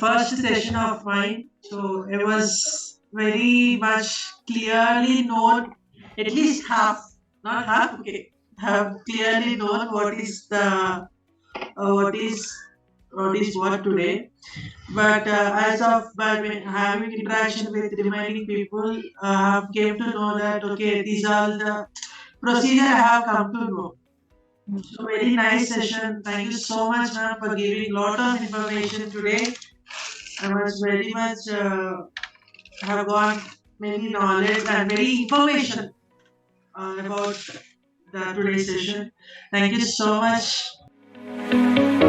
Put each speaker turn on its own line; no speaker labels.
first session of mine. So it was very much clearly known, at least half, not half, okay, have clearly known what is what today. But as of by having interaction with remaining people, I have came to know that okay, these are the procedure I have come to know. So very nice session. Thank you so much, ma'am, for giving lot of information today. I was very much have got many knowledge and very information about the today's session. Thank you so much.